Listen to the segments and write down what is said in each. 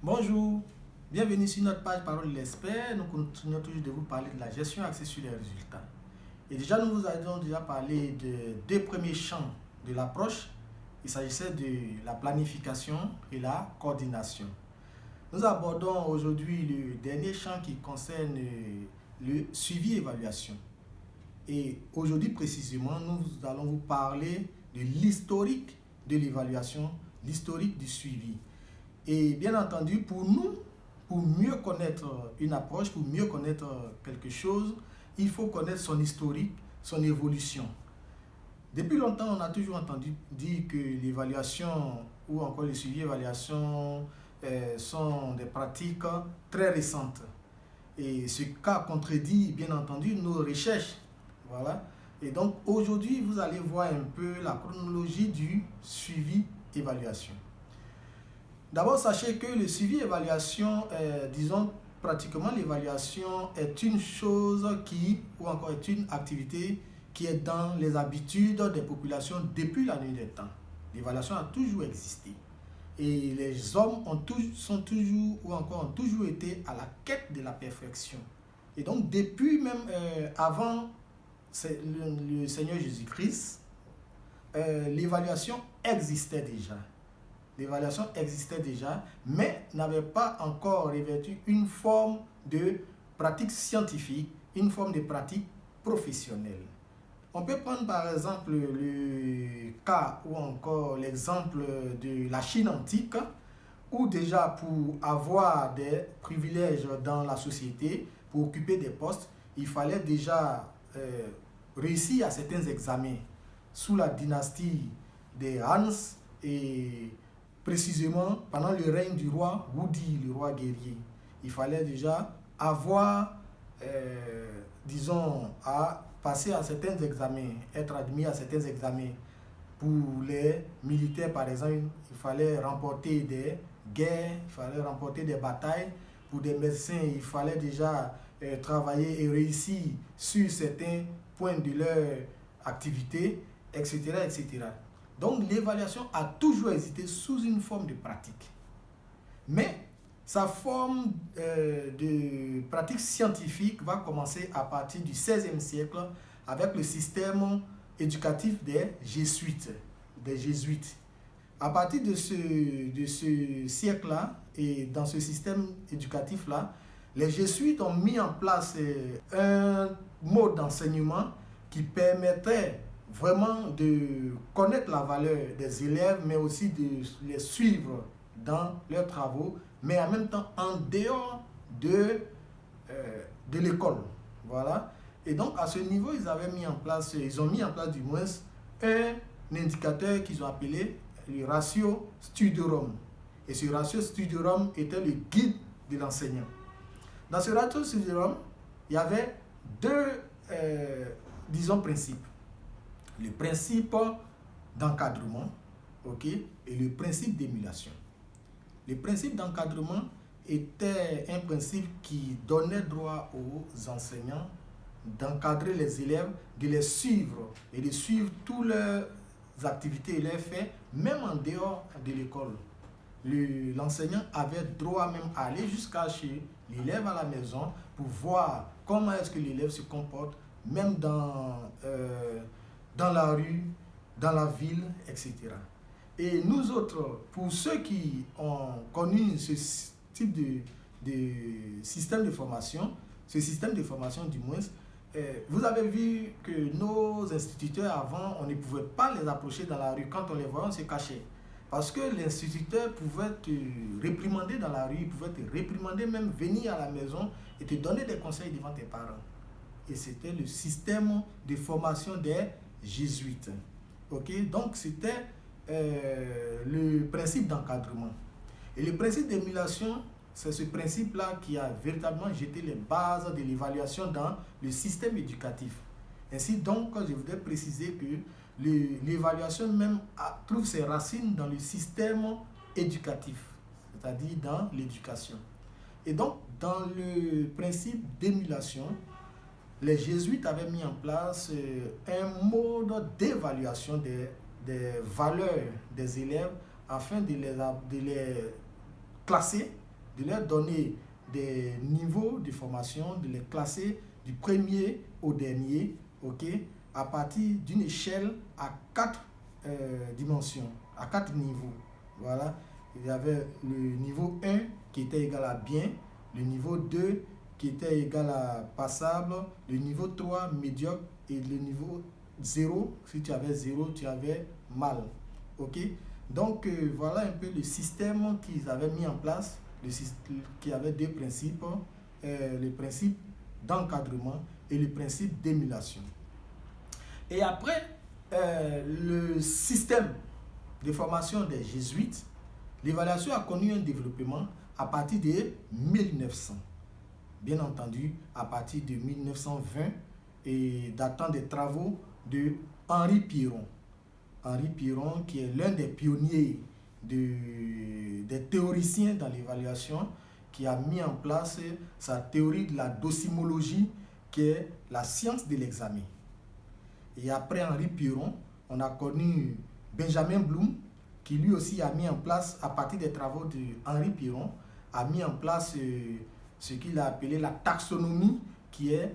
Bonjour, bienvenue sur notre page Parole de l'expert. Nous continuons toujours de vous parler de la gestion axée sur les résultats. Et déjà, nous vous avions déjà parlé de deux premiers champs de l'approche. Il s'agissait de la planification et la coordination. Nous abordons aujourd'hui le dernier champ qui concerne le suivi-évaluation. Et aujourd'hui précisément, nous allons vous parler de l'historique de l'évaluation, l'historique du suivi. Et bien entendu, pour nous, pour mieux connaître une approche, pour mieux connaître quelque chose, il faut connaître son historique, son évolution. Depuis longtemps, on a toujours entendu dire que l'évaluation ou encore le suivi-évaluation sont des pratiques très récentes. Et ce cas contredit bien entendu nos recherches. Voilà. Et donc aujourd'hui, vous allez voir un peu la chronologie du suivi-évaluation. D'abord, sachez que le suivi-évaluation, disons pratiquement l'évaluation est une chose ou encore est une activité qui est dans les habitudes des populations depuis la nuit des temps. L'évaluation a toujours existé. Et les hommes ont toujours été à la quête de la perfection. Et donc, depuis même avant le Seigneur Jésus-Christ, l'évaluation existait déjà. L'évaluation existait déjà, mais n'avait pas encore revêtu une forme de pratique scientifique, une forme de pratique professionnelle. On peut prendre par exemple le cas ou encore l'exemple de la Chine antique, où déjà pour avoir des privilèges dans la société, pour occuper des postes, il fallait déjà réussir à certains examens sous la dynastie des Han et précisément pendant le règne du roi Wudi, le roi guerrier. Il fallait déjà avoir, à passer à certains examens, être admis à certains examens. Pour les militaires, par exemple, il fallait remporter des guerres, il fallait remporter des batailles. Pour des médecins, il fallait déjà travailler et réussir sur certains points de leur activité, etc., etc. Donc l'évaluation a toujours existé sous une forme de pratique. Mais sa forme de pratique scientifique va commencer à partir du XVIe siècle avec le système éducatif des jésuites. À partir de ce siècle-là et dans ce système éducatif-là, les jésuites ont mis en place un mode d'enseignement qui permettait vraiment de connaître la valeur des élèves, mais aussi de les suivre dans leurs travaux, mais en même temps en dehors de l'école. Voilà. Et donc à ce niveau, ils ont mis en place du moins un indicateur qu'ils ont appelé le ratio studiorum. Et ce ratio studiorum était le guide de l'enseignant. Dans ce ratio studiorum, il y avait deux, principes. Le principe d'encadrement, et le principe d'émulation. Le principe d'encadrement était un principe qui donnait droit aux enseignants d'encadrer les élèves, de les suivre et de suivre toutes leurs activités et leurs faits, même en dehors de l'école. L'enseignant avait droit même à aller jusqu'à chez l'élève à la maison pour voir comment est-ce que l'élève se comporte, même dans la rue, dans la ville, etc. Et nous autres, pour ceux qui ont connu ce type de système de formation, du moins, vous avez vu que nos instituteurs avant, on ne pouvait pas les approcher dans la rue. Quand on les voyait, on se cachait. Parce que l'instituteur pouvait te réprimander dans la rue, il pouvait te réprimander, même venir à la maison et te donner des conseils devant tes parents. Et c'était le système de formation des jésuites. Donc c'était le principe d'encadrement. Et le principe d'émulation, c'est ce principe-là qui a véritablement jeté les bases de l'évaluation dans le système éducatif. Ainsi donc, je voudrais préciser que l'évaluation même trouve ses racines dans le système éducatif, c'est-à-dire dans l'éducation. Et donc, dans le principe d'émulation, les jésuites avaient mis en place un mode d'évaluation des valeurs des élèves afin de les classer de leur donner des niveaux de formation, de les classer du premier au dernier, ok, à partir d'une échelle à 4 dimensions, à 4 niveaux. Voilà, il y avait le niveau 1 qui était égal à bien, le niveau 2 qui était égal à passable, le niveau 3 médiocre et le niveau 0, si tu avais 0, tu avais mal. Ok? Donc voilà un peu le système qu'ils avaient mis en place, qui avait deux principes, le principe d'encadrement et le principe d'émulation. Et après, le système de formation des jésuites, l'évaluation a connu un développement à partir de 1900. Bien entendu, à partir de 1920 et datant des travaux de Henri Piron. Henri Piron, qui est l'un des pionniers des théoriciens dans l'évaluation, qui a mis en place sa théorie de la docimologie, qui est la science de l'examen. Et après Henri Piron, on a connu Benjamin Bloom, qui lui aussi a mis en place, à partir des travaux de Henri Piron, a mis en place ce qu'il a appelé la taxonomie, qui est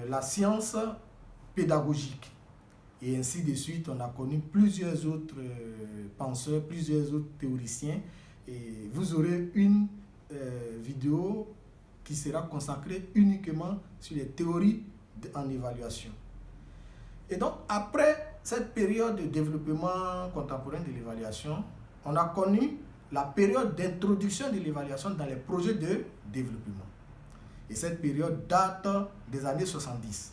la science pédagogique. Et ainsi de suite, on a connu plusieurs autres penseurs, plusieurs autres théoriciens. Et vous aurez une vidéo qui sera consacrée uniquement sur les théories en évaluation. Et donc, après cette période de développement contemporain de l'évaluation, on a connu la période d'introduction de l'évaluation dans les projets de développement. Et cette période date des années 70.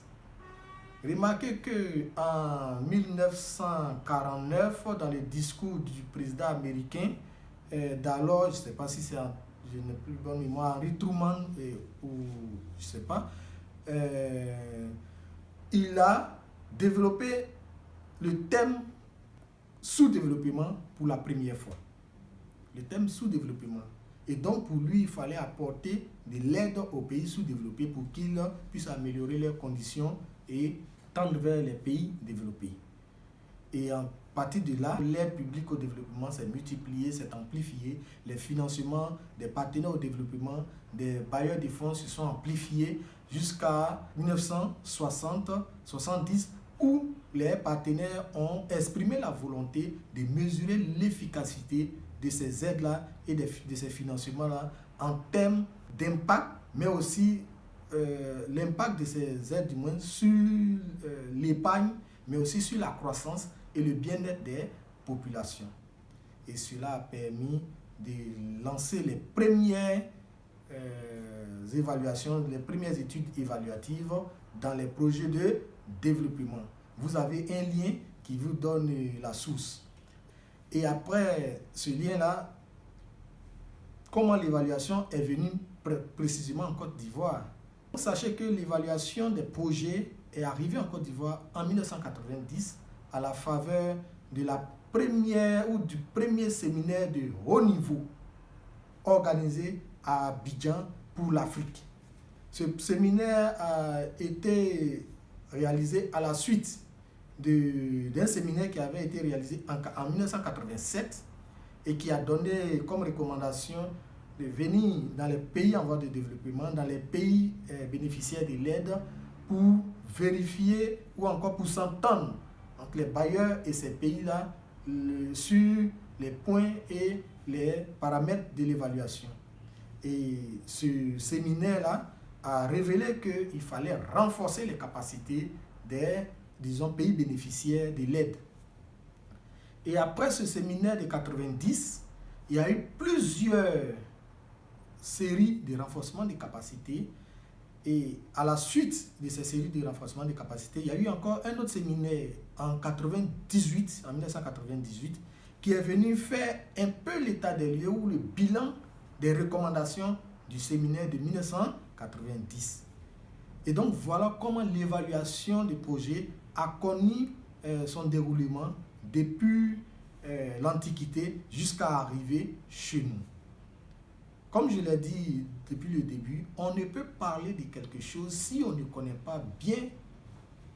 Remarquez qu'en 1949, dans le discours du président américain, d'alors, je ne sais pas si c'est, je n'ai plus bonne mémoire, Henry Truman, ou je ne sais pas, il a développé le thème sous-développement pour la première fois. Le thème sous-développement. Et donc, pour lui, il fallait apporter de l'aide aux pays sous-développés pour qu'ils puissent améliorer leurs conditions et tendre vers les pays développés. Et à partir de là, l'aide publique au développement s'est multipliée, s'est amplifiée. Les financements des partenaires au développement, des bailleurs de fonds se sont amplifiés jusqu'à 1960-70, où les partenaires ont exprimé la volonté de mesurer l'efficacité de ces aides-là et de ces financements-là en termes d'impact, mais aussi l'impact de ces aides du moins sur l'épargne, mais aussi sur la croissance et le bien-être des populations. Et cela a permis de lancer les premières évaluations, les premières études évaluatives dans les projets de développement. Vous avez un lien qui vous donne la source. Et après ce lien-là, comment l'évaluation est venue précisément en Côte d'Ivoire? Sachez que l'évaluation des projets est arrivée en Côte d'Ivoire en 1990 à la faveur de la première ou du premier séminaire de haut niveau organisé à Abidjan pour l'Afrique. Ce séminaire a été réalisé à la suite d'un séminaire qui avait été réalisé en 1987 et qui a donné comme recommandation de venir dans les pays en voie de développement, dans les pays bénéficiaires de l'aide pour vérifier ou encore pour s'entendre entre les bailleurs et ces pays-là sur les points et les paramètres de l'évaluation. Et ce séminaire-là a révélé qu'il fallait renforcer les capacités des, disons, pays bénéficiaires de l'aide. Et après ce séminaire de 90, il y a eu plusieurs séries de renforcement des capacités. Et à la suite de ces séries de renforcement des capacités, il y a eu encore un autre séminaire en 1998, qui est venu faire un peu l'état des lieux ou le bilan des recommandations du séminaire de 1990. Et donc voilà comment l'évaluation des projets a connu son déroulement depuis l'Antiquité jusqu'à arriver chez nous. Comme je l'ai dit depuis le début, on ne peut parler de quelque chose si on ne connaît pas bien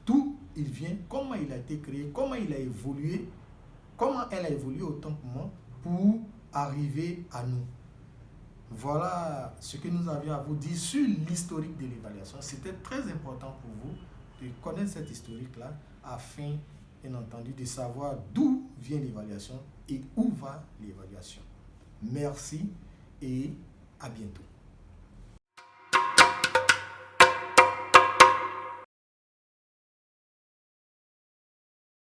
d'où il vient, comment il a été créé, comment il a évolué, comment elle a évolué autant que moi pour arriver à nous. Voilà ce que nous avions à vous dire sur l'historique de l'évaluation. C'était très important pour vous de connaître cette historique-là afin, bien entendu, de savoir d'où vient l'évaluation et où va l'évaluation. Merci et à bientôt.